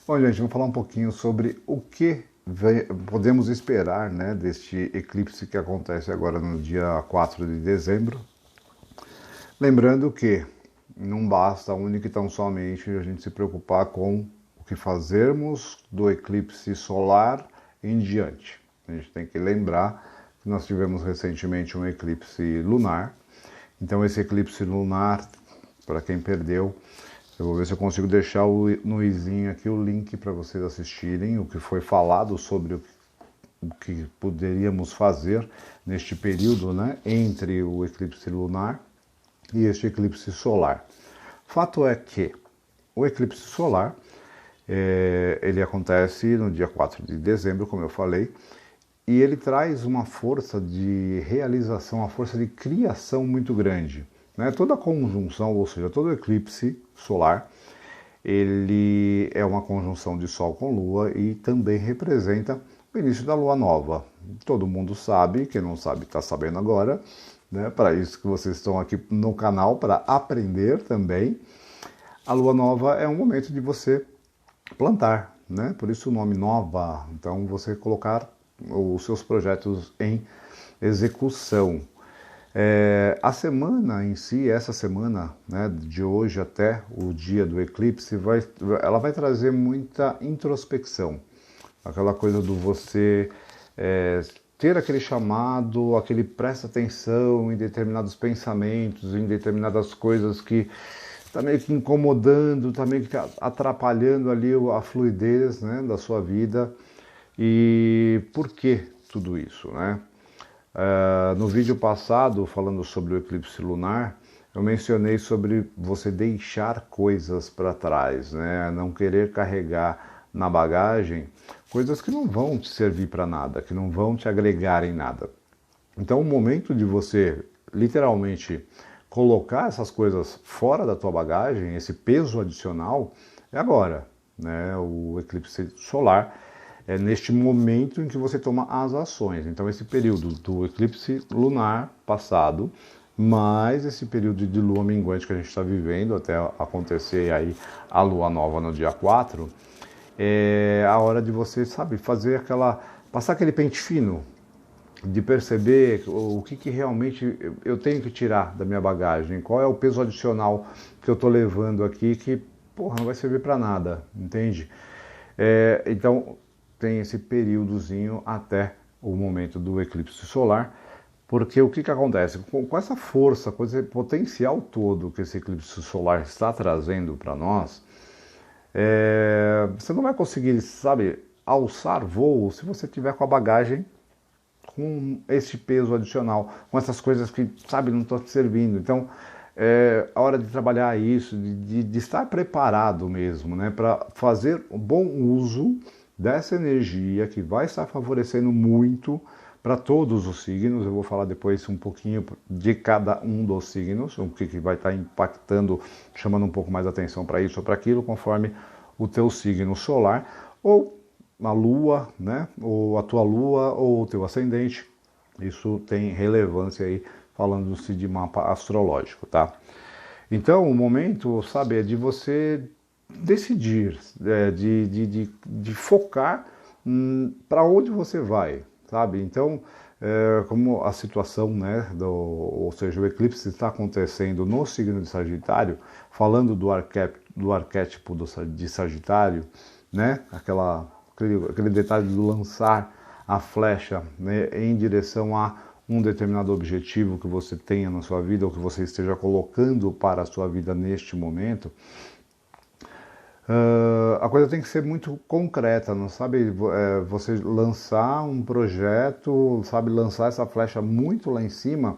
Bom, gente, vamos falar um pouquinho sobre o que podemos esperar, né, deste eclipse que acontece agora no dia 4 de dezembro. Lembrando que não basta única e tão somente a gente se preocupar com o que fazermos do eclipse solar em diante. A gente tem que lembrar que nós tivemos recentemente um eclipse lunar. Então esse eclipse lunar, para quem perdeu, eu vou ver se eu consigo deixar no izinho aqui o link para vocês assistirem o que foi falado sobre o que poderíamos fazer neste período, né, entre o eclipse lunar e este eclipse solar. Fato é que o eclipse solar, ele acontece no dia 4 de dezembro, como eu falei, e ele traz uma força de realização, uma força de criação muito grande. Né? Toda conjunção, ou seja, todo eclipse solar, ele é uma conjunção de Sol com Lua e também representa o início da Lua Nova. Todo mundo sabe, quem não sabe está sabendo agora, né? Para isso que vocês estão aqui no canal, para aprender também. A Lua Nova é um momento de você plantar, né? Por isso o nome Nova. Então você colocar os seus projetos em execução. A semana em si, essa semana, né, de hoje até o dia do eclipse, ela vai trazer muita introspecção. Aquela coisa do você ter aquele chamado, aquele presta atenção em determinados pensamentos, em determinadas coisas que está meio que incomodando, está meio que atrapalhando ali a fluidez, né, da sua vida. E por que tudo isso, né? No vídeo passado, falando sobre o eclipse lunar, eu mencionei sobre você deixar coisas para trás, né? Não querer carregar na bagagem coisas que não vão te servir para nada, que não vão te agregar em nada. Então, o momento de você, literalmente, colocar essas coisas fora da tua bagagem, esse peso adicional, é agora, né? O eclipse solar é neste momento em que você toma as ações. Então esse período do eclipse lunar passado, mais esse período de lua minguante que a gente está vivendo, até acontecer aí a lua nova no dia 4, é a hora de você, sabe, passar aquele pente fino, de perceber o que realmente eu tenho que tirar da minha bagagem, qual é o peso adicional que eu estou levando aqui que, porra, não vai servir para nada, entende? Então, tem esse períodozinho até o momento do eclipse solar, porque o que acontece? Com essa força, com esse potencial todo que esse eclipse solar está trazendo para nós, você não vai conseguir, sabe, alçar voo se você tiver com a bagagem com esse peso adicional, com essas coisas que, sabe, não estão te servindo. Então, é a hora de trabalhar isso, de estar preparado mesmo, né, para fazer um bom uso dessa energia que vai estar favorecendo muito para todos os signos. Eu vou falar depois um pouquinho de cada um dos signos, o que vai estar impactando, chamando um pouco mais atenção para isso ou para aquilo, conforme o teu signo solar, ou a lua, né, ou a tua lua, ou o teu ascendente. Isso tem relevância aí, falando-se de mapa astrológico, tá? Então, o momento, sabe, é de você decidir, de focar para onde você vai, sabe? Então, como a situação, né, ou seja, o eclipse está acontecendo no signo de Sagitário, falando do arquétipo de Sagitário, né, aquele detalhe do lançar a flecha, né, em direção a um determinado objetivo que você tenha na sua vida ou que você esteja colocando para a sua vida neste momento. A coisa tem que ser muito concreta, não sabe? Você lançar um projeto, sabe, lançar essa flecha muito lá em cima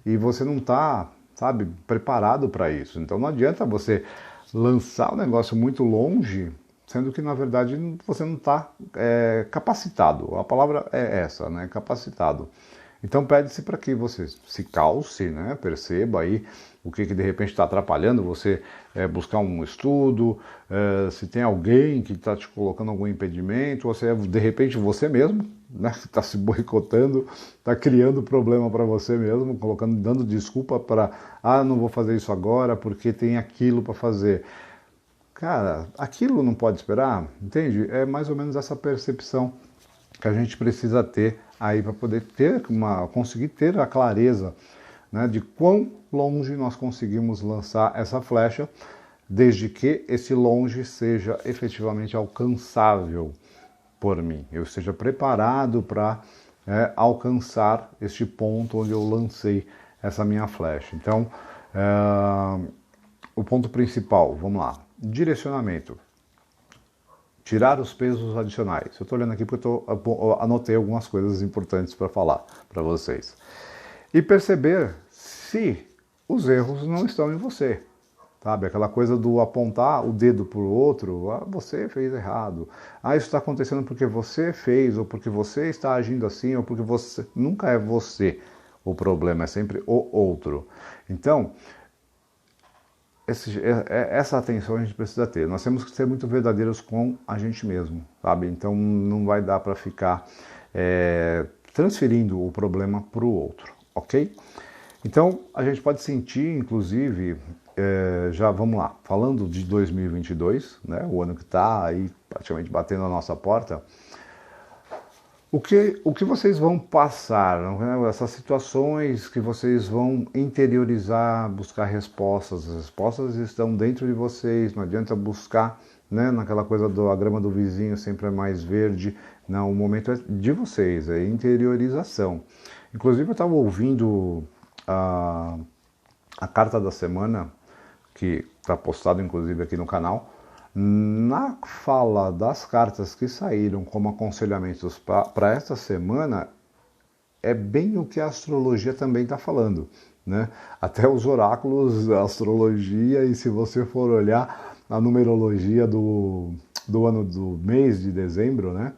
e você não está, sabe, preparado para isso. Então não adianta você lançar o negócio muito longe, sendo que na verdade você não está capacitado. A palavra é essa, né? Capacitado. Então pede-se para que você se calce, né? Perceba aí o que de repente está atrapalhando você buscar um estudo, se tem alguém que está te colocando algum impedimento, ou se é de repente você mesmo, né, que está se boicotando, está criando problema para você mesmo, dando desculpa para, não vou fazer isso agora porque tem aquilo para fazer. cara, aquilo não pode esperar, entende? É mais ou menos essa percepção que a gente precisa ter aí para poder conseguir ter a clareza, né, de quão longe nós conseguimos lançar essa flecha, desde que esse longe seja efetivamente alcançável por mim, eu esteja preparado para alcançar este ponto onde eu lancei essa minha flecha. Então, o ponto principal, vamos lá, direcionamento. Tirar os pesos adicionais. Eu estou olhando aqui porque eu anotei algumas coisas importantes para falar para vocês. E perceber se os erros não estão em você. Sabe? Aquela coisa do apontar o dedo para o outro, você fez errado. Isso está acontecendo porque você fez, ou porque você está agindo assim, ou porque você... Nunca é você o problema, é sempre o outro. Então, essa atenção a gente precisa ter. Nós temos que ser muito verdadeiros com a gente mesmo, sabe? Então não vai dar para ficar transferindo o problema para o outro, ok? Então a gente pode sentir, inclusive, já vamos lá, falando de 2022, né? O ano que está aí praticamente batendo a nossa porta. O que vocês vão passar, né? Essas situações que vocês vão interiorizar, buscar respostas. As respostas estão dentro de vocês, não adianta buscar, né, naquela coisa a grama do vizinho sempre é mais verde. Não, o momento é de vocês, é interiorização. Inclusive eu estava ouvindo a carta da semana, que está postado inclusive aqui no canal. Na fala das cartas que saíram como aconselhamentos para esta semana, é bem o que a astrologia também está falando, né? Até os oráculos da astrologia, e se você for olhar a numerologia do ano do mês de dezembro, né?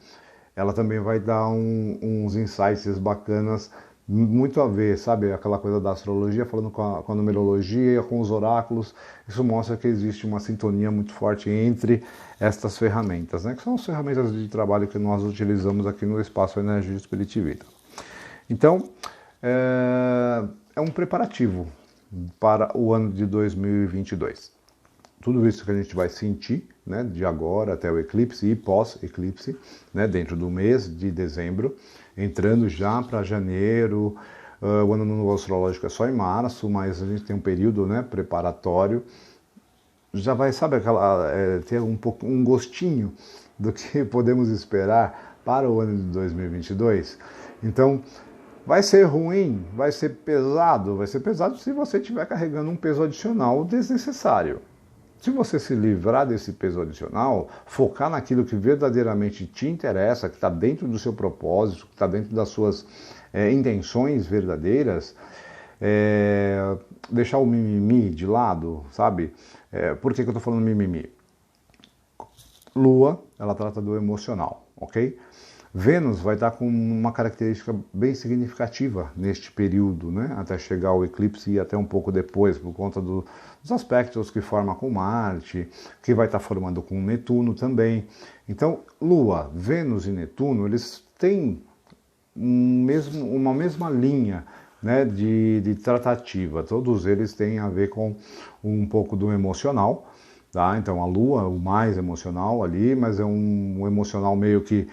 Ela também vai dar uns insights bacanas, muito a ver, sabe, aquela coisa da astrologia falando com a numerologia, com os oráculos. Isso mostra que existe uma sintonia muito forte entre estas ferramentas, né, que são as ferramentas de trabalho que nós utilizamos aqui no Espaço Energia Espiritivida. Então, é um preparativo para o ano de 2022. Tudo isso que a gente vai sentir, né, de agora até o eclipse e pós-eclipse, né, dentro do mês de dezembro, entrando já para janeiro. O ano novo astrológico é só em março, mas a gente tem um período, né, preparatório. Já vai, sabe, ter um gostinho do que podemos esperar para o ano de 2022. Então, vai ser ruim, vai ser pesado se você estiver carregando um peso adicional desnecessário. Se você se livrar desse peso adicional, focar naquilo que verdadeiramente te interessa, que está dentro do seu propósito, que está dentro das suas intenções verdadeiras, deixar o mimimi de lado, sabe? Por que eu estou falando mimimi? Lua, ela trata do emocional, ok? Vênus vai estar com uma característica bem significativa neste período, né? Até chegar ao eclipse e até um pouco depois, por conta dos aspectos que forma com Marte, que vai estar formando com Netuno também. Então, Lua, Vênus e Netuno, eles têm uma mesma linha, né, de tratativa. Todos eles têm a ver com um pouco do emocional, tá? Então, a Lua é o mais emocional ali, mas é um emocional meio que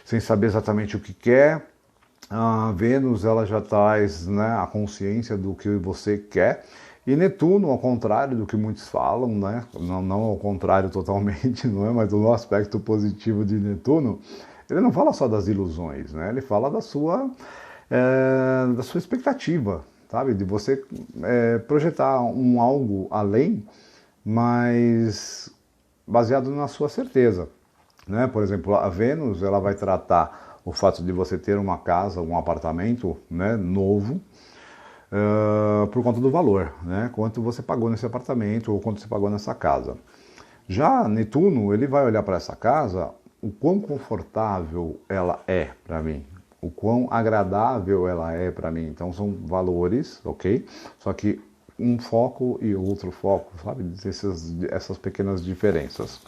sem saber exatamente o que quer. A Vênus, ela já traz, né, a consciência do que você quer. E Netuno, ao contrário do que muitos falam, né, não ao contrário totalmente, não é, mas no aspecto positivo de Netuno, ele não fala só das ilusões, né, ele fala da sua expectativa, sabe, de você projetar algo além, mas baseado na sua certeza. Né? Por exemplo, a Vênus, ela vai tratar o fato de você ter uma casa, um apartamento, né, novo, por conta do valor, né? Quanto você pagou nesse apartamento ou quanto você pagou nessa casa. Já Netuno, ele vai olhar para essa casa, o quão confortável ela é para mim, o quão agradável ela é para mim. Então são valores, ok? Só que um foco e outro foco, sabe? Essas pequenas diferenças.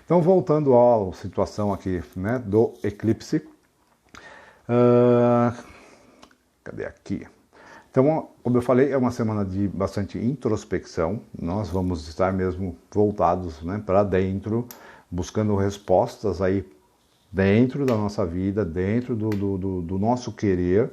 Então, voltando à situação aqui, né, do eclipse. Cadê aqui? Então, como eu falei, é uma semana de bastante introspecção. Nós vamos estar mesmo voltados, né, para dentro, buscando respostas aí dentro da nossa vida, dentro do nosso querer.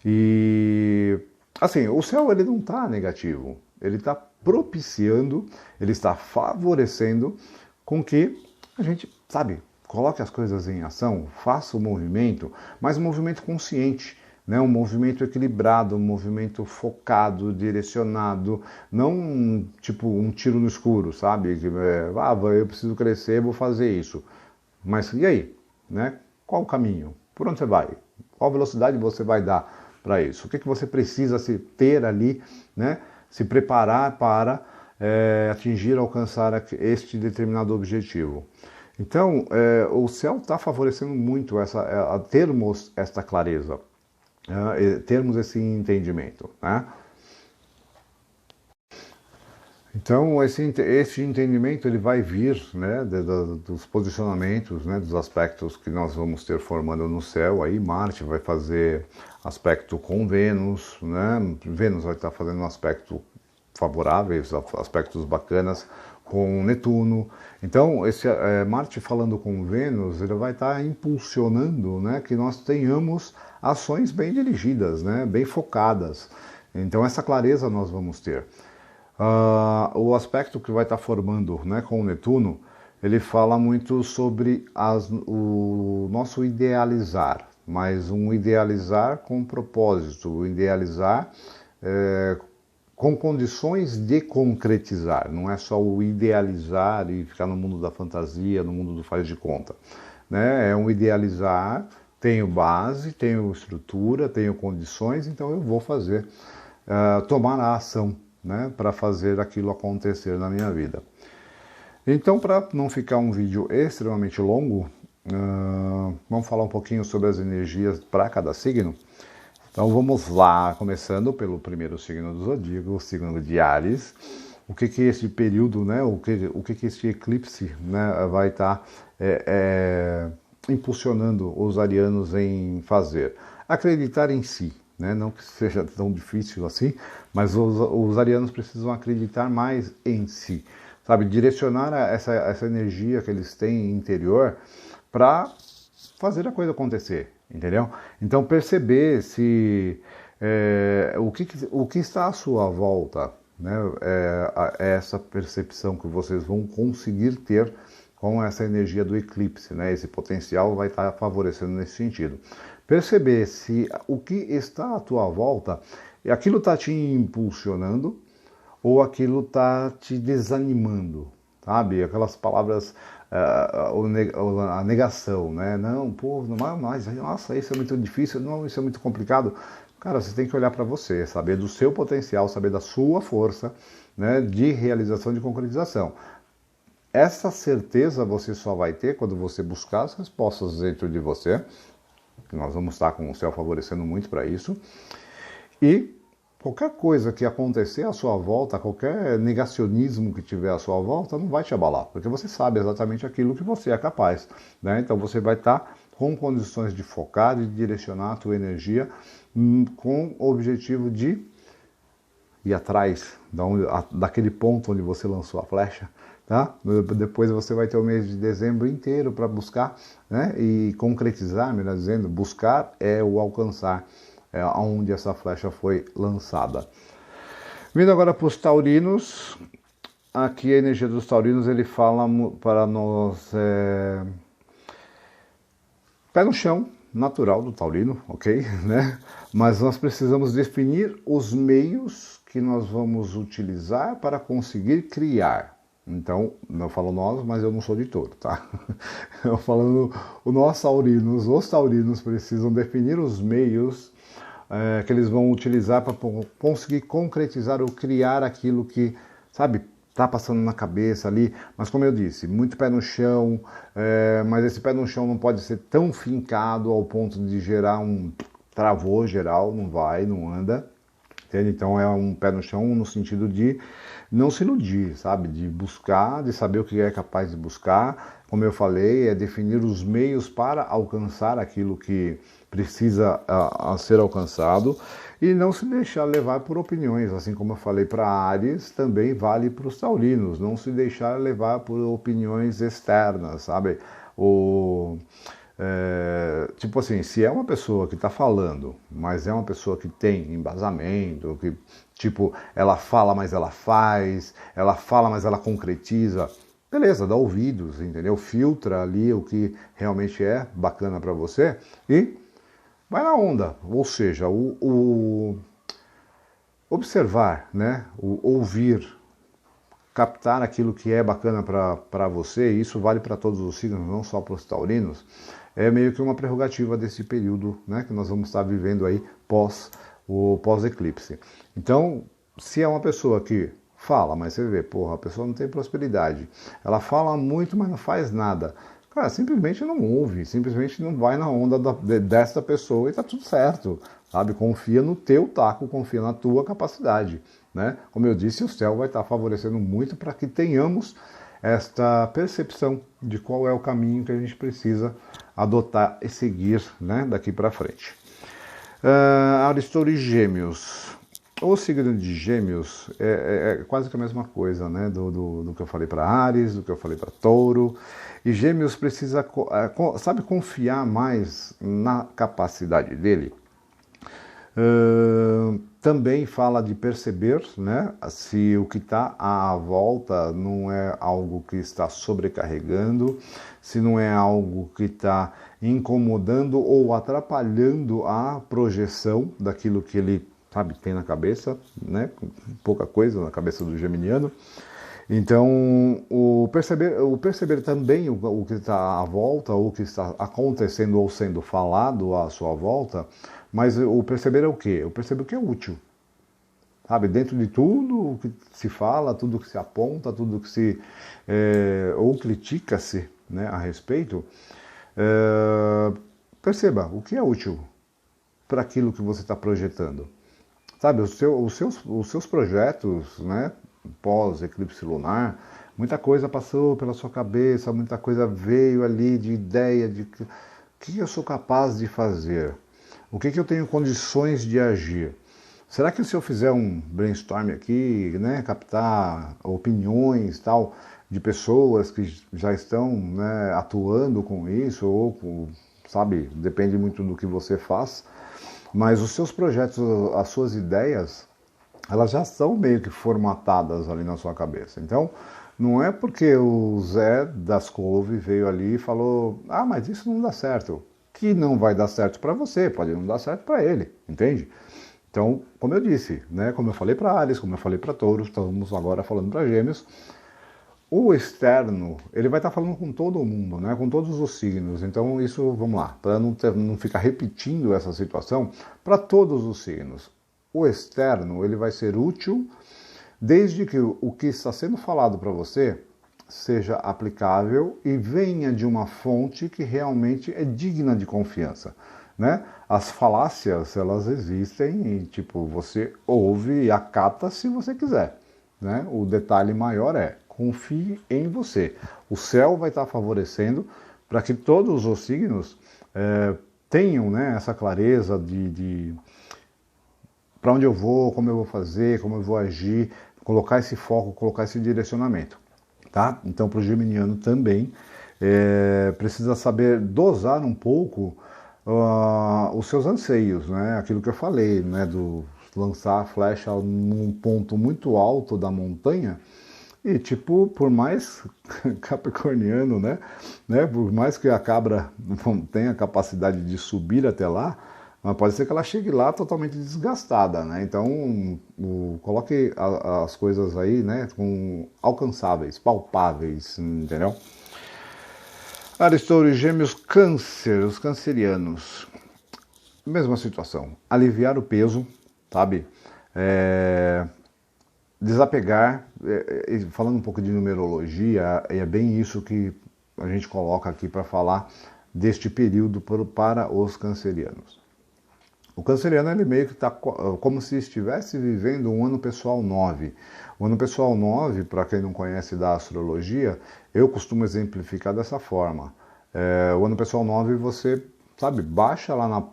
E assim, o céu ele não está negativo, ele está propiciando, ele está favorecendo com que a gente, sabe, coloque as coisas em ação, faça o movimento, mas um movimento consciente, né? Um movimento equilibrado, um movimento focado, direcionado, não tipo um tiro no escuro, sabe? Eu preciso crescer, vou fazer isso. Mas e aí? Né? Qual o caminho? Por onde você vai? Qual velocidade você vai dar para isso? O que você precisa se ter ali, né? Se preparar para atingir, alcançar este determinado objetivo. Então, o céu está favorecendo muito a termos esta clareza, termos esse entendimento, né? Então, esse entendimento ele vai vir, né, dos posicionamentos, né, dos aspectos que nós vamos ter formando no céu. Aí Marte vai fazer aspecto com Vênus, né? Vênus vai estar fazendo um aspecto favoráveis, aspectos bacanas com Netuno. Então, esse Marte falando com Vênus, ele vai estar impulsionando, né, que nós tenhamos ações bem dirigidas, né, bem focadas. Então, essa clareza nós vamos ter. O aspecto que vai estar formando, né, com o Netuno, ele fala muito sobre o nosso idealizar, mas um idealizar com propósito, um idealizar com condições de concretizar, não é só o idealizar e ficar no mundo da fantasia, no mundo do faz de conta, né? É um idealizar, tenho base, tenho estrutura, tenho condições, então eu vou fazer, tomar a ação, né, para fazer aquilo acontecer na minha vida. Então, para não ficar um vídeo extremamente longo, vamos falar um pouquinho sobre as energias para cada signo. Então vamos lá, começando pelo primeiro signo do zodíaco, o signo de Áries. O que esse período, né, o que esse eclipse, né, vai estar impulsionando os arianos em fazer? Acreditar em si. Né? Não que seja tão difícil assim, mas os arianos precisam acreditar mais em si, sabe? Direcionar essa energia que eles têm interior para fazer a coisa acontecer, entendeu? Então perceber se o que está à sua volta, né? Essa percepção que vocês vão conseguir ter com essa energia do eclipse, né? Esse potencial vai estar favorecendo nesse sentido. Perceber se o que está à tua volta, aquilo está te impulsionando ou aquilo está te desanimando, sabe? Aquelas palavras, a negação, né? Não, pô, mas, nossa, isso é muito difícil, não, isso é muito complicado. Cara, você tem que olhar para você, saber do seu potencial, saber da sua força, né, de realização, de concretização. Essa certeza você só vai ter quando você buscar as respostas dentro de você. Nós vamos estar com o céu favorecendo muito para isso. E qualquer coisa que acontecer à sua volta, qualquer negacionismo que tiver à sua volta, não vai te abalar, porque você sabe exatamente aquilo que você é capaz, né? Então você vai estar com condições de focar, de direcionar a tua energia com o objetivo de ir atrás daquele ponto onde você lançou a flecha. Tá? Depois você vai ter o mês de dezembro inteiro para buscar, né? E concretizar, melhor dizendo, buscar é o alcançar, aonde essa flecha foi lançada. Vindo agora para os taurinos, aqui a energia dos taurinos, ele fala para nós, pé no chão, natural do taurino, ok? Né? Mas nós precisamos definir os meios que nós vamos utilizar para conseguir criar. Então, não falo nós, mas eu não sou de touro, tá? Eu falando os taurinos precisam definir os meios que eles vão utilizar para conseguir concretizar ou criar aquilo que, sabe, tá passando na cabeça ali. Mas como eu disse, muito pé no chão, mas esse pé no chão não pode ser tão fincado ao ponto de gerar um travô geral, não vai, não anda. entende? Então é um pé no chão no sentido de não se iludir, sabe? De buscar, de saber o que é capaz de buscar. Como eu falei, é definir os meios para alcançar aquilo que precisa a ser alcançado e não se deixar levar por opiniões, assim como eu falei para Áries, também vale para os taurinos, não se deixar levar por opiniões externas, sabe? O, tipo assim, se é uma pessoa que está falando, mas é uma pessoa que tem embasamento, que tipo, ela fala, mas ela faz, ela fala, mas ela concretiza, beleza, dá ouvidos, entendeu? Filtra ali o que realmente é bacana para você e vai na onda, ou seja, o observar, né? O ouvir, captar aquilo que é bacana para você, e isso vale para todos os signos, não só para os taurinos, é meio que uma prerrogativa desse período, né, que nós vamos estar vivendo aí pós-eclipse. Então, se é uma pessoa que fala, mas você vê, porra, a pessoa não tem prosperidade, ela fala muito, mas não faz nada. Cara, simplesmente não ouve, simplesmente não vai na onda desta pessoa e tá tudo certo, sabe? Confia no teu taco, confia na tua capacidade, né? Como eu disse, o céu vai estar favorecendo muito para que tenhamos esta percepção de qual é o caminho que a gente precisa adotar e seguir, né, daqui para frente. Aristóteles e Gêmeos. O signo de Gêmeos é quase que a mesma coisa, né, do que eu falei para Áries, do que eu falei para Touro. E Gêmeos precisa, sabe, confiar mais na capacidade dele. Também fala de perceber, né, se o que está à volta não é algo que está sobrecarregando, se não é algo que está incomodando ou atrapalhando a projeção daquilo que ele, sabe, tem na cabeça, né, pouca coisa na cabeça do geminiano. Então, o perceber também o que está à volta, ou o que está acontecendo ou sendo falado à sua volta, mas o perceber é o quê? O perceber que é útil. Sabe, dentro de tudo o que se fala, tudo que se aponta, tudo que se ou critica-se, né, a respeito, perceba o que é útil para aquilo que você está projetando. Sabe, os seus projetos, né, pós-eclipse lunar, muita coisa passou pela sua cabeça, muita coisa veio ali de ideia de o que eu sou capaz de fazer, o que eu tenho condições de agir. Será que se eu fizer um brainstorm aqui, né, captar opiniões tal de pessoas que já estão, né, atuando com isso, ou sabe, depende muito do que você faz, mas os seus projetos, as suas ideias, elas já são meio que formatadas ali na sua cabeça. Então, não é porque o Zé das Couve veio ali e falou, ah, mas isso não dá certo, que não vai dar certo para você, pode não dar certo para ele, entende? Então, como eu disse, né, como eu falei para Áries, como eu falei para Touros, estamos agora falando para Gêmeos, o externo, ele vai estar falando com todo mundo, né, com todos os signos. Então, isso, vamos lá, para não ficar repetindo essa situação, para todos os signos. O externo, ele vai ser útil desde que o que está sendo falado para você seja aplicável e venha de uma fonte que realmente é digna de confiança, né? As falácias, elas existem e, tipo, você ouve e acata se você quiser, né? O detalhe maior é, confie em você. O céu vai estar favorecendo para que todos os signos tenham, né, essa clareza de para onde eu vou, como eu vou fazer, como eu vou agir, colocar esse foco, colocar esse direcionamento, tá? Então, para o geminiano também, precisa saber dosar um pouco os seus anseios, né? Aquilo que eu falei, né? Do lançar a flecha num ponto muito alto da montanha e, tipo, por mais capricorniano, né? Por mais que a cabra não tenha capacidade de subir até lá, mas pode ser que ela chegue lá totalmente desgastada, né? Então, coloque as coisas aí, né, com alcançáveis, palpáveis, entendeu? Aristóteles, Gêmeos, Câncer, os cancerianos. Mesma situação. Aliviar o peso, sabe? Desapegar, falando um pouco de numerologia, é bem isso que a gente coloca aqui para falar deste período para os cancerianos. O canceriano, ele meio que está como se estivesse vivendo um ano pessoal 9. O ano pessoal 9, para quem não conhece da astrologia, eu costumo exemplificar dessa forma. O ano pessoal 9, você, sabe, baixa lá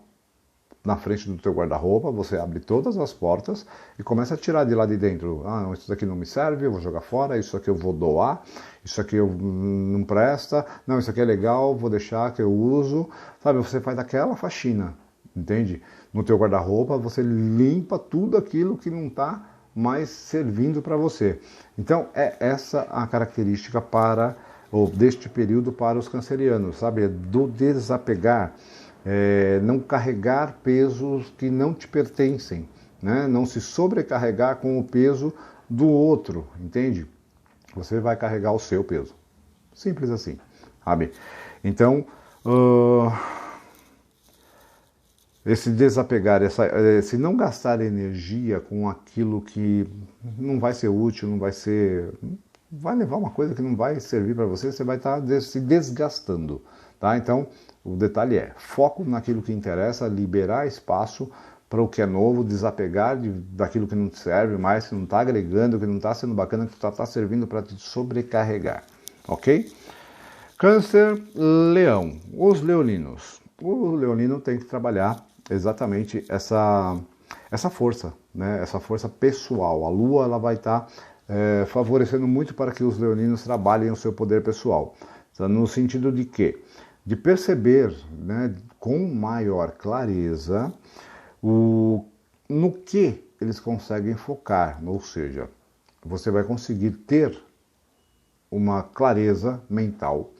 na frente do teu guarda-roupa, você abre todas as portas e começa a tirar de lá de dentro. Ah, não, isso daqui não me serve, eu vou jogar fora, isso aqui eu vou doar, isso aqui não presta, não, isso aqui é legal, vou deixar que eu uso. Sabe, você faz aquela faxina, entende? No teu guarda-roupa, você limpa tudo aquilo que não está mais servindo para você. Então, é essa a característica ou deste período para os cancerianos, sabe? É do desapegar. Não carregar pesos que não te pertencem, né? Não se sobrecarregar com o peso do outro, entende? Você vai carregar o seu peso. Simples assim, sabe? Então, esse desapegar, esse não gastar energia com aquilo que não vai ser útil, vai levar uma coisa que não vai servir para você, você vai estar se desgastando, tá? Então, o detalhe é foco naquilo que interessa, liberar espaço para o que é novo, desapegar daquilo que não te serve mais, que não está agregando, que não está sendo bacana, que está servindo para te sobrecarregar, ok? Câncer, Leão, os leoninos. O leonino tem que trabalhar exatamente essa força, né? Essa força pessoal. A Lua ela vai estar favorecendo muito para que os leoninos trabalhem o seu poder pessoal. No sentido de quê? De perceber, né, com maior clareza no que eles conseguem focar, ou seja, você vai conseguir ter uma clareza mental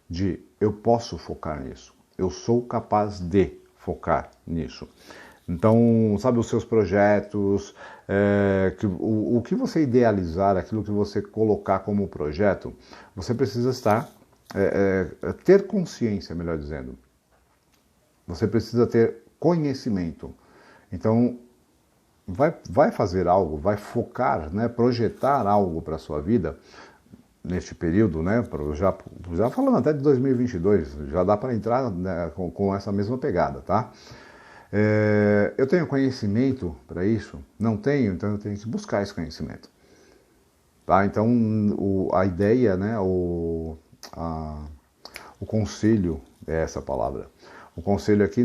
de eu posso focar nisso, eu sou capaz de focar nisso. Então, sabe, os seus projetos, o que você idealizar, aquilo que você colocar como projeto, você precisa ter consciência, melhor dizendo. Você precisa ter conhecimento. Então, vai fazer algo, vai focar, né, projetar algo para a sua vida neste período, né, já falando até de 2022, já dá para entrar, né, com essa mesma pegada, tá? Eu tenho conhecimento para isso? Não tenho, então eu tenho que buscar esse conhecimento. Tá? Então, a ideia, né, o conselho é essa palavra. O conselho aqui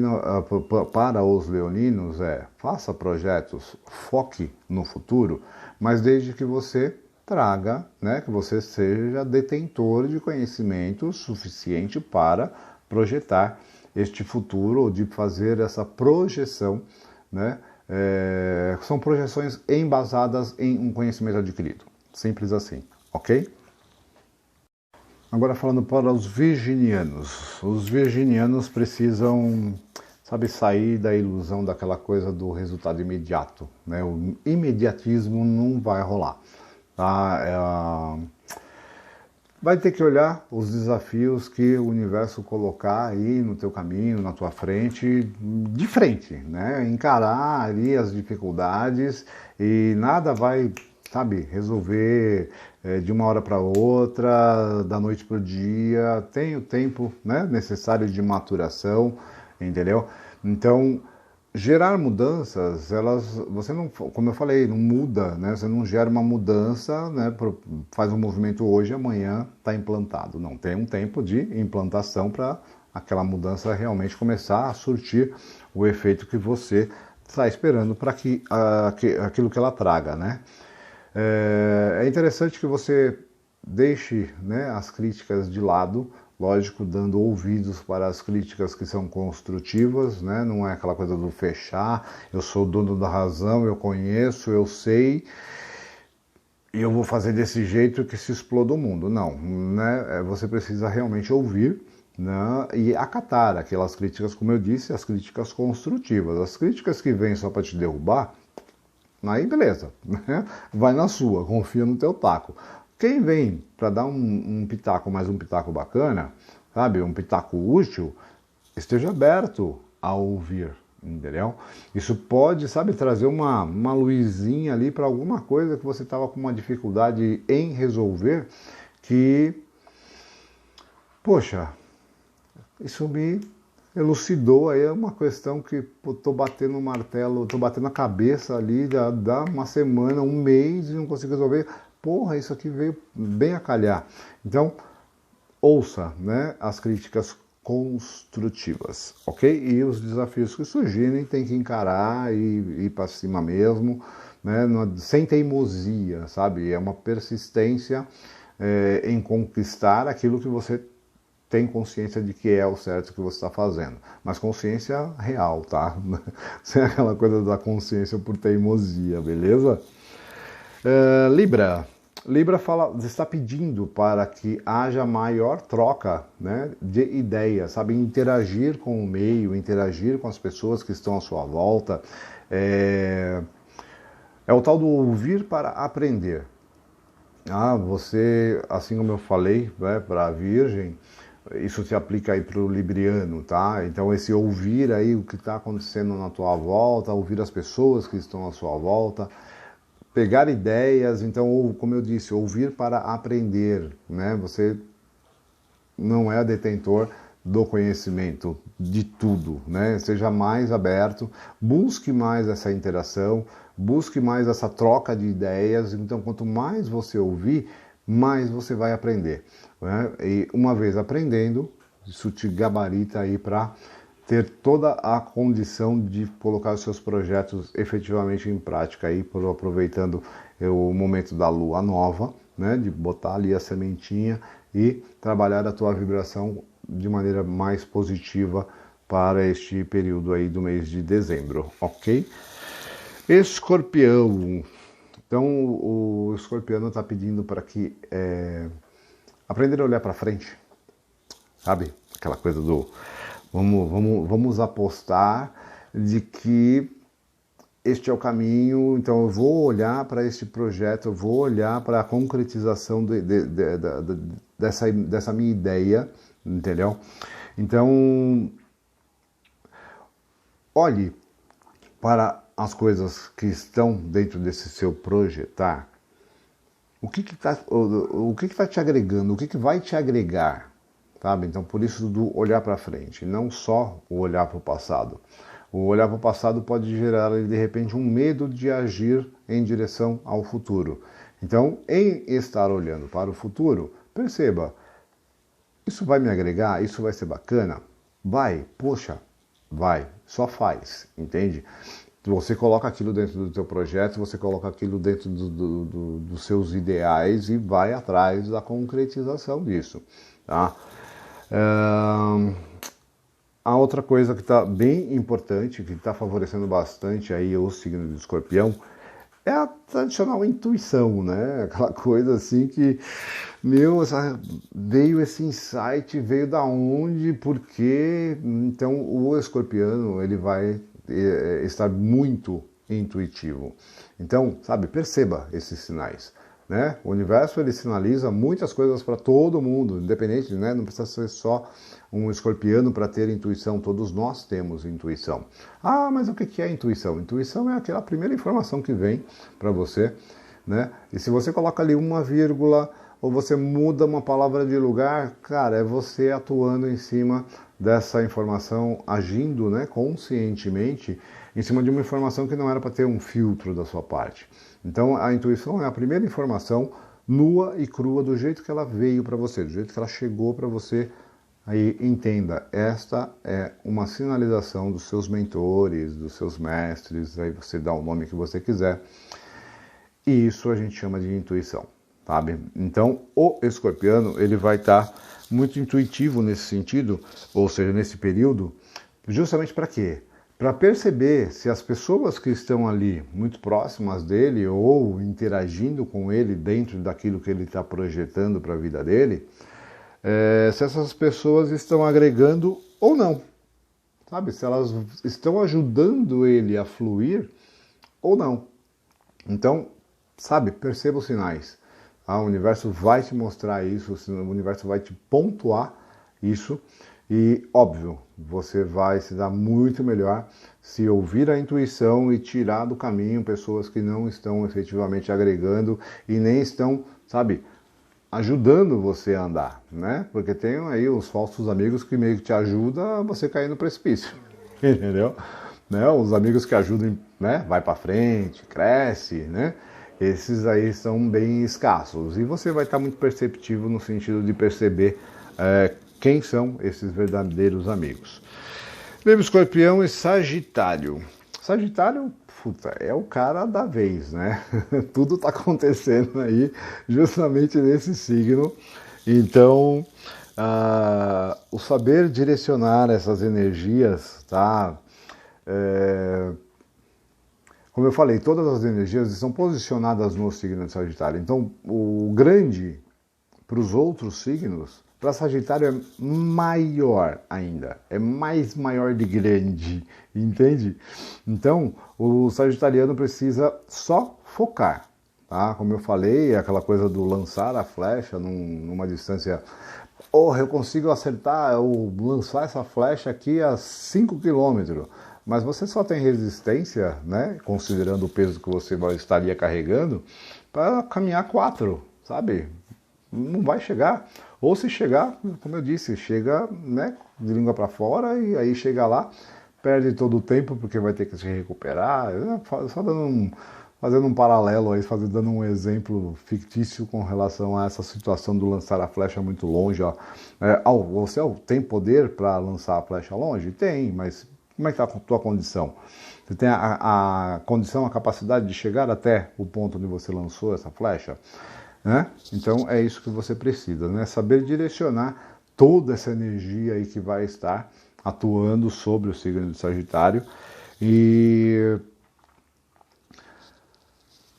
para os leoninos faça projetos, foque no futuro, mas desde que você traga, né, que você seja detentor de conhecimento suficiente para projetar este futuro, ou de fazer essa projeção, né? São projeções embasadas em um conhecimento adquirido. Simples assim, ok? Agora falando para os virginianos. Os virginianos precisam, sabe, sair da ilusão daquela coisa do resultado imediato, né? O imediatismo não vai rolar, tá? Vai ter que olhar os desafios que o universo colocar aí no teu caminho, na tua frente, de frente, né? Encarar ali as dificuldades e nada vai, sabe, resolver de uma hora para outra, da noite para o dia. Tem o tempo, né, necessário de maturação, entendeu? Então, gerar mudanças, você não, como eu falei, não muda, né? Você não gera uma mudança, né? Faz um movimento hoje e amanhã está implantado. Não, tem um tempo de implantação para aquela mudança realmente começar a surtir o efeito que você está esperando para aquilo que ela traga, né? É interessante que você deixe, né, as críticas de lado, lógico, dando ouvidos para as críticas que são construtivas, né? Não é aquela coisa do fechar, eu sou dono da razão, eu conheço, eu sei, e eu vou fazer desse jeito que se exploda o mundo. Não, né? Você precisa realmente ouvir, né, e acatar aquelas críticas, como eu disse, as críticas construtivas. As críticas que vêm só para te derrubar, aí beleza, né? Vai na sua, confia no teu taco. Quem vem para dar um pitaco, mais um pitaco bacana, sabe, um pitaco útil, esteja aberto a ouvir, entendeu? Isso pode, sabe, trazer uma luzinha ali para alguma coisa que você estava com uma dificuldade em resolver, que, poxa, isso me elucidou aí uma questão que estou batendo o martelo, estou batendo a cabeça ali, dá uma semana, um mês e não consigo resolver. Porra, isso aqui veio bem a calhar. Então, ouça, né, as críticas construtivas, ok? E os desafios que surgirem tem que encarar e ir para cima mesmo, né, sem teimosia, sabe? É uma persistência em conquistar aquilo que você tem consciência de que é o certo que você está fazendo, mas consciência real, tá? Sem aquela coisa da consciência por teimosia, beleza? Libra está pedindo para que haja maior troca, né, de ideias, sabe? Interagir com o meio, interagir com as pessoas que estão à sua volta. É o tal do ouvir para aprender. Você, assim como eu falei, né, para a Virgem, isso se aplica aí para o Libriano, tá? Então esse ouvir aí o que está acontecendo na tua volta, ouvir as pessoas que estão à sua volta, pegar ideias, então, como eu disse, ouvir para aprender, né? Você não é detentor do conhecimento de tudo, né? Seja mais aberto, busque mais essa interação, busque mais essa troca de ideias. Então, quanto mais você ouvir, mais você vai aprender, né? E uma vez aprendendo, isso te gabarita aí para ter toda a condição de colocar os seus projetos efetivamente em prática, aí, aproveitando o momento da lua nova, né? De botar ali a sementinha e trabalhar a tua vibração de maneira mais positiva para este período aí do mês de dezembro, ok? Escorpião. Então, o escorpiano está pedindo para que aprender a olhar para frente, sabe? Aquela coisa do vamos apostar de que este é o caminho, então eu vou olhar para este projeto, eu vou olhar para a concretização dessa minha ideia, entendeu? Então, olhe para as coisas que estão dentro desse seu projetar. O que está te agregando? O que vai te agregar? Sabe? Então, por isso do olhar para frente, não só o olhar para o passado. O olhar para o passado pode gerar, de repente, um medo de agir em direção ao futuro. Então, em estar olhando para o futuro, perceba, isso vai me agregar? Isso vai ser bacana? Vai, poxa, vai, só faz, entende? Você coloca aquilo dentro do teu projeto, você coloca aquilo dentro dos seus ideais e vai atrás da concretização disso, tá? A outra coisa que está bem importante, que está favorecendo bastante aí o signo de Escorpião, é a tradicional intuição, né? Aquela coisa assim que, veio esse insight, veio da onde, por quê? Então o escorpiano, ele vai estar muito intuitivo. Então, sabe, perceba esses sinais, né? O universo, ele sinaliza muitas coisas para todo mundo, independente, né? Não precisa ser só um escorpiano para ter intuição, todos nós temos intuição. Mas o que é intuição? Intuição é aquela primeira informação que vem para você, né? E se você coloca ali uma vírgula ou você muda uma palavra de lugar, cara, é você atuando em cima dessa informação, agindo, né, conscientemente em cima de uma informação que não era para ter um filtro da sua parte. Então a intuição é a primeira informação nua e crua do jeito que ela veio para você, do jeito que ela chegou para você. Aí entenda, esta é uma sinalização dos seus mentores, dos seus mestres, aí você dá o nome que você quiser, e isso a gente chama de intuição, sabe? Então o escorpiano, ele vai estar muito intuitivo nesse sentido, ou seja, nesse período, justamente para quê? Para perceber se as pessoas que estão ali muito próximas dele ou interagindo com ele dentro daquilo que ele está projetando para a vida dele, se essas pessoas estão agregando ou não, sabe? Se elas estão ajudando ele a fluir ou não. Então, sabe, perceba os sinais. O universo vai te mostrar isso, o universo vai te pontuar isso e, óbvio, você vai se dar muito melhor se ouvir a intuição e tirar do caminho pessoas que não estão efetivamente agregando e nem estão, sabe, ajudando você a andar, né? Porque tem aí os falsos amigos que meio que te ajudam a você cair no precipício, entendeu? Né? Os amigos que ajudam, né? Vai para frente, cresce, né? Esses aí são bem escassos e você vai estar muito perceptivo no sentido de perceber quem são esses verdadeiros amigos. Livro Escorpião e Sagitário. Sagitário, puta, é o cara da vez, né? Tudo está acontecendo aí justamente nesse signo. Então, o saber direcionar essas energias, tá? Como eu falei, todas as energias estão posicionadas no signo de Sagitário. Então, o grande para os outros signos, para Sagitário é maior ainda, é mais maior de grande, entende? Então, o sagitariano precisa só focar, tá? Como eu falei, aquela coisa do lançar a flecha numa distância, eu consigo acertar ou lançar essa flecha aqui a 5 km, mas você só tem resistência, né, considerando o peso que você estaria carregando, para caminhar 4, sabe? Não vai chegar. Ou se chegar, como eu disse, chega, né, de língua para fora e aí chega lá, perde todo o tempo porque vai ter que se recuperar. Só fazendo um paralelo aí, dando um exemplo fictício com relação a essa situação do lançar a flecha muito longe. Ó. Você tem poder para lançar a flecha longe? Tem, mas como é que está a tua condição? Você tem a condição, a capacidade de chegar até o ponto onde você lançou essa flecha? Né? Então é isso que você precisa, né? Saber direcionar toda essa energia aí que vai estar atuando sobre o signo de Sagitário e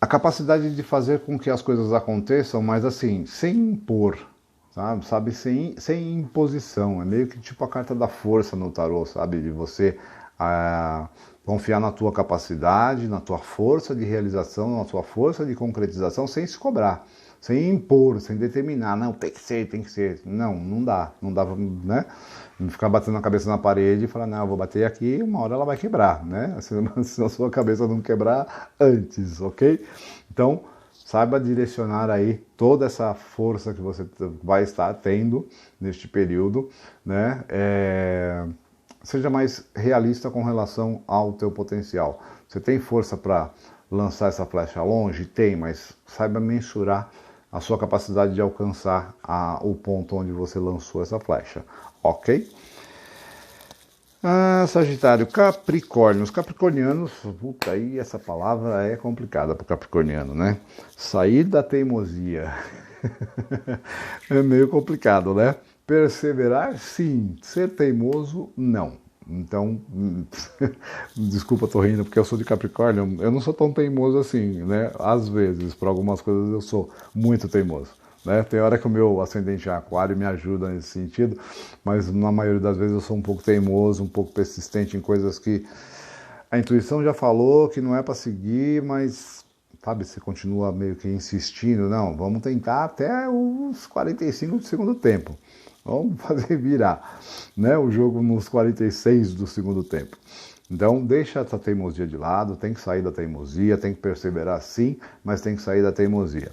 a capacidade de fazer com que as coisas aconteçam, mas assim, sem impor, sabe? Sem imposição. É meio que tipo a carta da força no tarô, sabe? De você confiar na tua capacidade, na tua força de realização, na tua força de concretização, sem se cobrar, sem impor, sem determinar. Não, tem que ser. Não dá, né? Ficar batendo a cabeça na parede e falar, não, eu vou bater aqui, uma hora ela vai quebrar, né? Se a sua cabeça não quebrar antes, ok? Então, saiba direcionar aí toda essa força que você vai estar tendo neste período, né? Seja mais realista com relação ao teu potencial. Você tem força para lançar essa flecha longe? Tem, mas saiba mensurar a sua capacidade de alcançar o ponto onde você lançou essa flecha, ok? Sagitário, Capricórnio. Os capricornianos, puta, aí essa palavra é complicada para o capricorniano, né? Sair da teimosia. É meio complicado, né? Perseverar, sim. Ser teimoso, não. Então, desculpa, tô rindo, porque eu sou de Capricórnio, eu não sou tão teimoso assim, né? Às vezes, por algumas coisas eu sou muito teimoso, né? Tem hora que o meu ascendente é aquário me ajuda nesse sentido, mas na maioria das vezes eu sou um pouco teimoso, um pouco persistente em coisas que a intuição já falou que não é para seguir, mas, sabe, você continua meio que insistindo, não, vamos tentar até os 45 do segundo tempo. Vamos fazer virar, né, o jogo nos 46 do segundo tempo. Então, deixa essa teimosia de lado, tem que sair da teimosia, tem que perseverar sim, mas tem que sair da teimosia.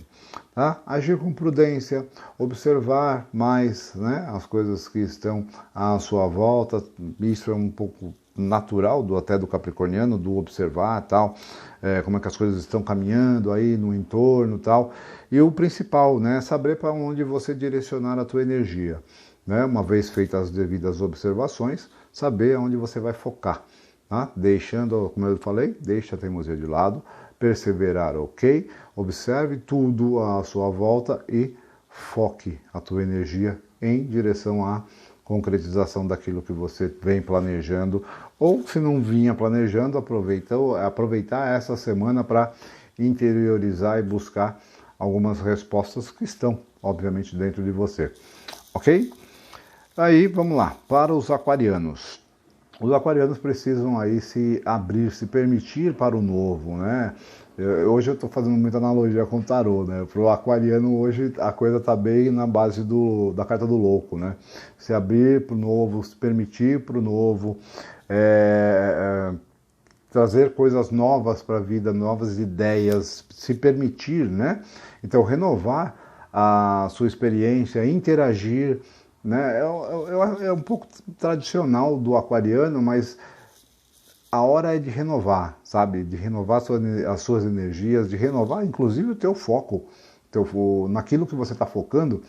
Tá? Agir com prudência, observar mais, né, as coisas que estão à sua volta, isso é um pouco natural até do capricorniano, do observar tal, como é que as coisas estão caminhando aí no entorno tal. E o principal, né, saber para onde você direcionar a tua energia. Né? Uma vez feitas as devidas observações, saber onde você vai focar. Tá? Deixando, como eu falei, deixa a teimosia de lado, perseverar, ok? Observe tudo à sua volta e foque a tua energia em direção à concretização daquilo que você vem planejando, ou se não vinha planejando, aproveitar essa semana para interiorizar e buscar algumas respostas que estão, obviamente, dentro de você. Ok? Aí, vamos lá, para os aquarianos. Os aquarianos precisam aí se abrir, se permitir para o novo, né? Hoje eu estou fazendo muita analogia com o tarô, né? Para o aquariano hoje a coisa está bem na base da carta do louco, né? Se abrir para o novo, se permitir para o novo, trazer coisas novas para a vida, novas ideias, se permitir, né? Então renovar a sua experiência, interagir, né? É um pouco tradicional do aquariano, mas a hora é de renovar, sabe? De renovar as suas energias, de renovar inclusive o teu foco, naquilo que você está focando.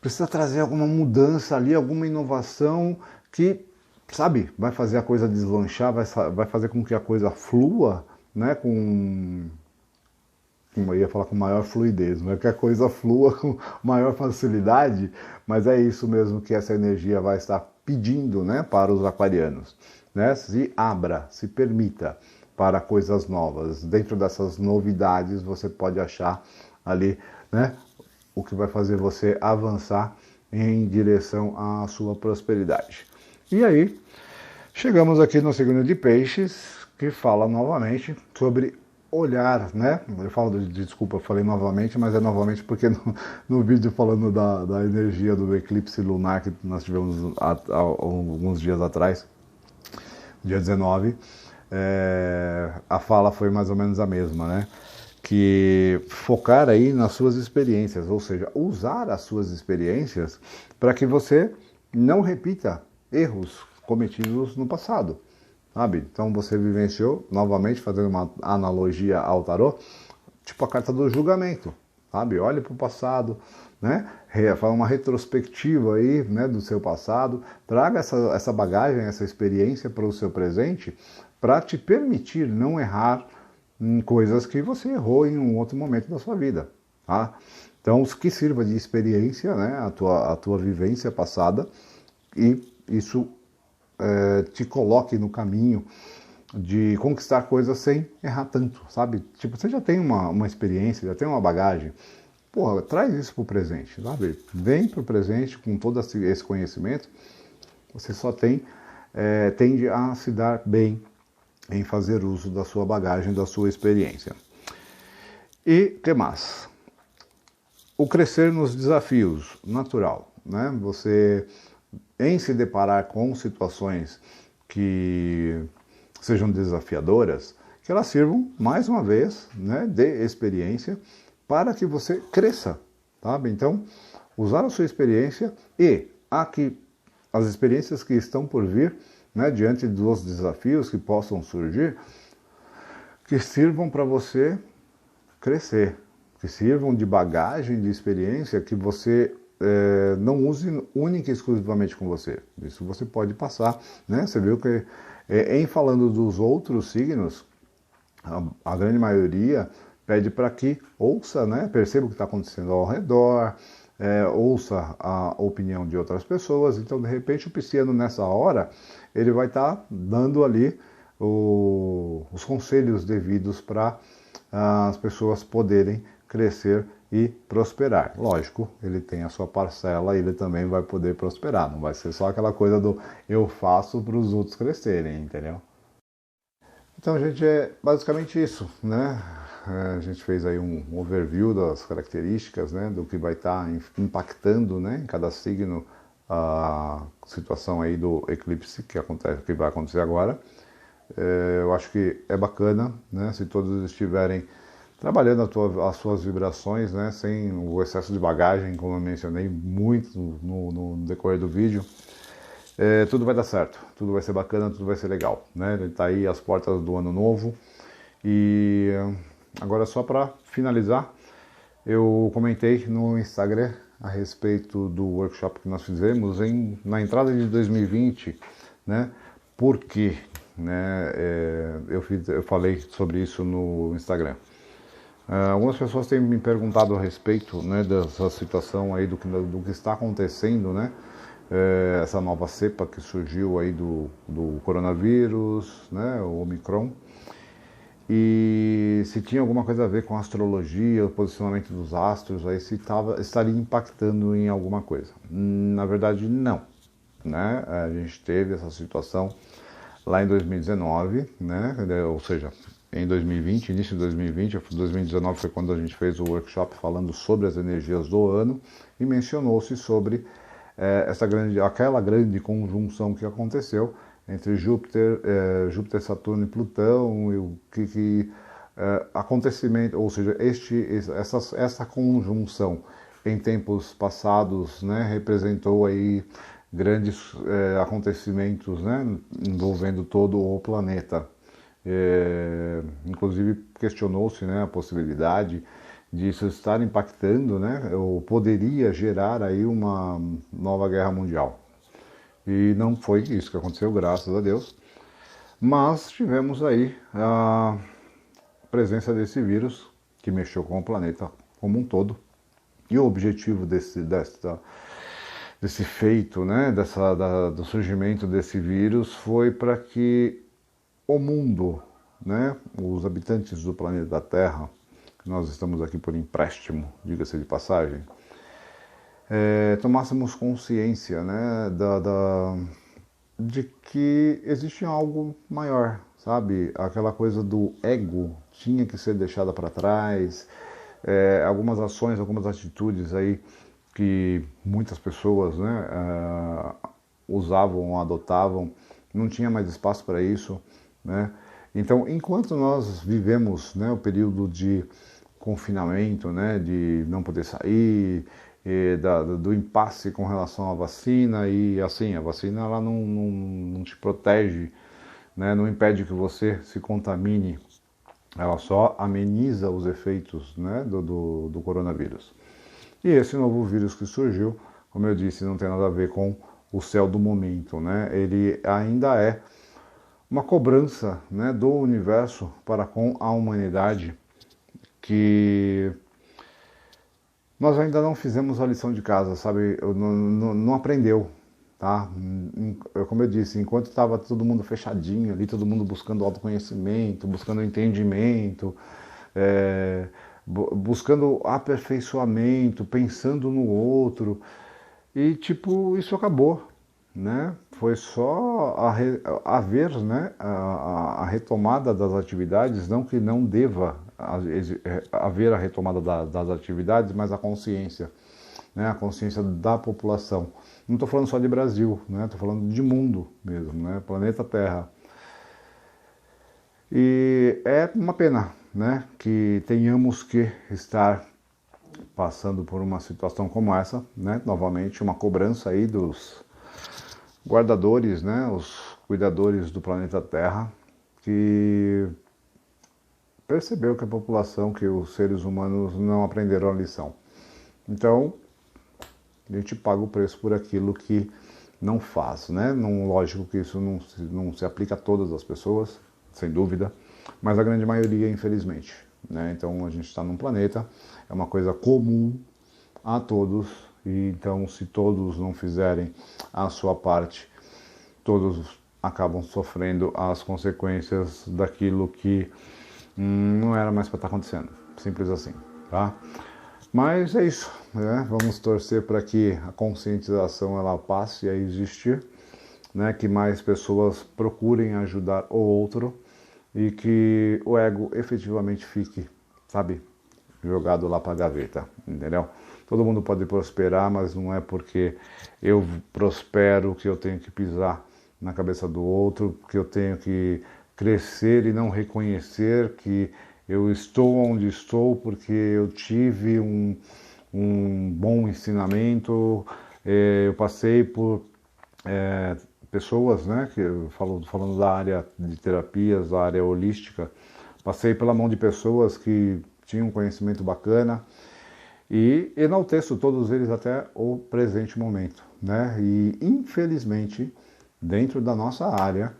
Precisa trazer alguma mudança ali, alguma inovação que, sabe, vai fazer a coisa deslanchar, vai fazer com que a coisa flua, né? Eu ia falar com maior fluidez, não é que a coisa flua com maior facilidade, mas é isso mesmo que essa energia vai estar pedindo, né, para os aquarianos, né? Se abra, se permita para coisas novas. Dentro dessas novidades você pode achar ali, né, o que vai fazer você avançar em direção à sua prosperidade. E aí, chegamos aqui no signo de Peixes, que fala novamente sobre olhar, né? Eu falo desculpa, eu falei novamente, mas é novamente porque no vídeo falando da energia do eclipse lunar que nós tivemos há alguns dias atrás, dia 19, a fala foi mais ou menos a mesma, né? Que focar aí nas suas experiências, ou seja, usar as suas experiências para que você não repita erros cometidos no passado, sabe? Então você vivenciou, novamente fazendo uma analogia ao tarô, tipo a carta do julgamento, sabe? Olhe para o passado, né? Faz uma retrospectiva aí, né, do seu passado, traga essa bagagem, essa experiência para o seu presente, para te permitir não errar em coisas que você errou em um outro momento da sua vida, tá? Então, que sirva de experiência, né, a tua vivência passada, e isso te coloque no caminho de conquistar coisas sem errar tanto, sabe? Tipo, você já tem uma experiência, já tem uma bagagem, porra, traz isso pro presente, sabe? Vem pro presente com todo esse conhecimento, você só tende a se dar bem em fazer uso da sua bagagem, da sua experiência. E que mais? O crescer nos desafios, natural, né? Você, em se deparar com situações que sejam desafiadoras, que elas sirvam, mais uma vez, né, de experiência, para que você cresça, sabe? Então, usar a sua experiência e as experiências que estão por vir, né, diante dos desafios que possam surgir, que sirvam para você crescer, que sirvam de bagagem, de experiência, que você não use única e exclusivamente com você. Isso você pode passar, né? Você viu que em falando dos outros signos, a grande maioria pede para que ouça, né? Perceba o que está acontecendo ao redor, ouça a opinião de outras pessoas. Então, de repente, o pisciano nessa hora, ele vai estar dando ali os conselhos devidos para as pessoas poderem crescer e prosperar. Lógico, ele tem a sua parcela, ele também vai poder prosperar. Não vai ser só aquela coisa do eu faço para os outros crescerem, entendeu? Então, gente, é basicamente isso, né? A gente fez aí um overview das características, né, do que vai estar impactando, né, em cada signo a situação aí do eclipse que vai acontecer agora. Eu acho que é bacana, né, se todos estiverem trabalhando as suas vibrações, né, sem o excesso de bagagem, como eu mencionei muito no decorrer do vídeo. Tudo vai dar certo, tudo vai ser bacana, tudo vai ser legal, né? Ele está aí às portas do ano novo. E agora, só para finalizar, eu comentei no Instagram a respeito do workshop que nós fizemos na entrada de 2020, né? Por quê? Né? Eu falei sobre isso no Instagram. Algumas pessoas têm me perguntado a respeito, né, dessa situação aí do que está acontecendo, né? Essa nova cepa que surgiu aí do coronavírus, né, o Omicron, e se tinha alguma coisa a ver com a astrologia, o posicionamento dos astros, aí se estaria impactando em alguma coisa. Na verdade, não, né? A gente teve essa situação lá em 2019, né? Ou seja, em 2020, início de 2020, 2019 foi quando a gente fez o workshop falando sobre as energias do ano e mencionou-se sobre aquela grande conjunção que aconteceu entre Júpiter, Saturno e Plutão, e o que acontecimento, ou seja, essa conjunção em tempos passados, né, representou aí grandes acontecimentos, né, envolvendo todo o planeta. Inclusive questionou-se, né, a possibilidade disso estar impactando, né, ou poderia gerar aí uma nova guerra mundial. E não foi isso que aconteceu, graças a Deus. Mas tivemos aí a presença desse vírus que mexeu com o planeta como um todo. E o objetivo desse feito, né, do surgimento desse vírus foi para que o mundo, né, os habitantes do planeta Terra, nós estamos aqui por empréstimo, diga-se de passagem, tomássemos consciência, né, de que existe algo maior, sabe? Aquela coisa do ego tinha que ser deixada para trás, algumas ações, algumas atitudes aí que muitas pessoas, né, usavam, adotavam, não tinha mais espaço para isso, né? Então, enquanto nós vivemos, né, o período de confinamento, né, de não poder sair, do impasse com relação à vacina, e assim, a vacina ela não te protege, né, não impede que você se contamine, ela só ameniza os efeitos, né, do coronavírus. E esse novo vírus que surgiu, como eu disse, não tem nada a ver com o céu do momento, né? Ele ainda é uma cobrança, né, do universo para com a humanidade, que nós ainda não fizemos a lição de casa, sabe? Não aprendeu, tá? Como eu disse, enquanto estava todo mundo fechadinho ali, todo mundo buscando autoconhecimento, buscando entendimento, buscando aperfeiçoamento, pensando no outro, e tipo, isso acabou, né? Foi só haver, né, a retomada das atividades, não que não deva haver a retomada das atividades, mas a consciência, né, a consciência da população. Não estou falando só de Brasil, né? Estou falando de mundo mesmo, né? Planeta Terra. E é uma pena, né, que tenhamos que estar passando por uma situação como essa, né? Novamente, uma cobrança aí dos guardadores, né, os cuidadores do planeta Terra, que percebeu que a população, que os seres humanos não aprenderam a lição. Então, a gente paga o preço por aquilo que não faz, né? Não, lógico que isso não se aplica a todas as pessoas, sem dúvida, mas a grande maioria, infelizmente, né? Então, a gente está num planeta, é uma coisa comum a todos, e então, se todos não fizerem a sua parte, todos acabam sofrendo as consequências daquilo que não era mais para estar acontecendo. Simples assim, tá? Mas é isso, né? Vamos torcer para que a conscientização ela passe a existir, né? Que mais pessoas procurem ajudar o outro e que o ego efetivamente fique, sabe, jogado lá para a gaveta, entendeu? Todo mundo pode prosperar, mas não é porque eu prospero que eu tenho que pisar na cabeça do outro, que eu tenho que crescer e não reconhecer que eu estou onde estou porque eu tive um bom ensinamento, eu passei por pessoas, né, que falando da área de terapias, da área holística, passei pela mão de pessoas que tinham um conhecimento bacana, e enalteço todos eles até o presente momento, né? E infelizmente, dentro da nossa área,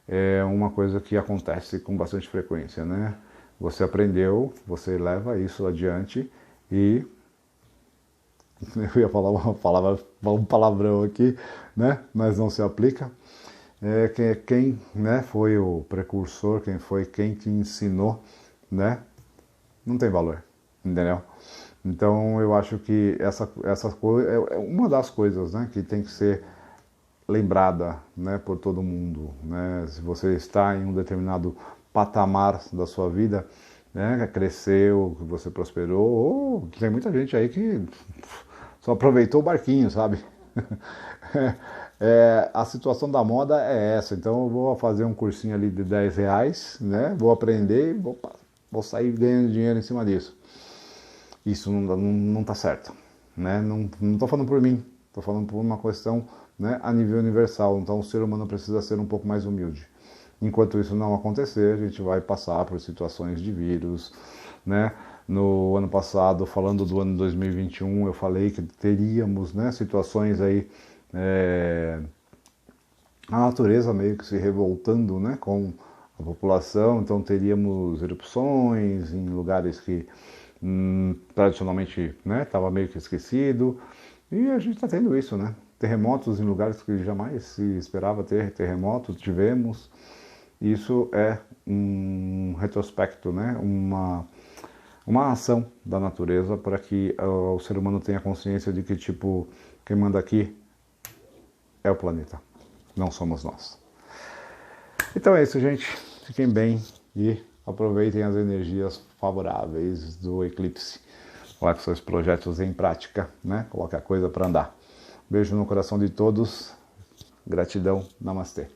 é uma coisa que acontece com bastante frequência, né? Você aprendeu, você leva isso adiante e eu ia falar um palavrão aqui, né? Mas não se aplica. Quem, né, foi o precursor, quem te ensinou, né? Não tem valor, entendeu? Então eu acho que essa coisa é uma das coisas, né, que tem que ser lembrada, né, por todo mundo, né? Se você está em um determinado patamar da sua vida, né, que cresceu, que você prosperou, ou tem muita gente aí que só aproveitou o barquinho, sabe? A situação da moda é essa, então eu vou fazer um cursinho ali de R$10, né? Vou aprender e vou vou sair ganhando dinheiro em cima disso. Isso não tá certo, né? Não estou falando por mim, estou falando por uma questão, né, a nível universal. Então o ser humano precisa ser um pouco mais humilde. Enquanto isso não acontecer, a gente vai passar por situações de vírus, né? No ano passado, falando do ano 2021, eu falei que teríamos, né, situações aí, a natureza meio que se revoltando, né, com a população. Então teríamos erupções em lugares que tradicionalmente, né, estava meio que esquecido, e a gente está tendo isso, né? Terremotos em lugares que jamais se esperava ter terremoto, tivemos. Isso é um retrospecto, né? Uma ação da natureza para que o ser humano tenha consciência de que, tipo, quem manda aqui é o planeta, não somos nós. Então é isso, gente. Fiquem bem e aproveitem as energias favoráveis do eclipse. Coloque seus projetos em prática, né? Coloque a coisa para andar. Beijo no coração de todos. Gratidão. Namastê.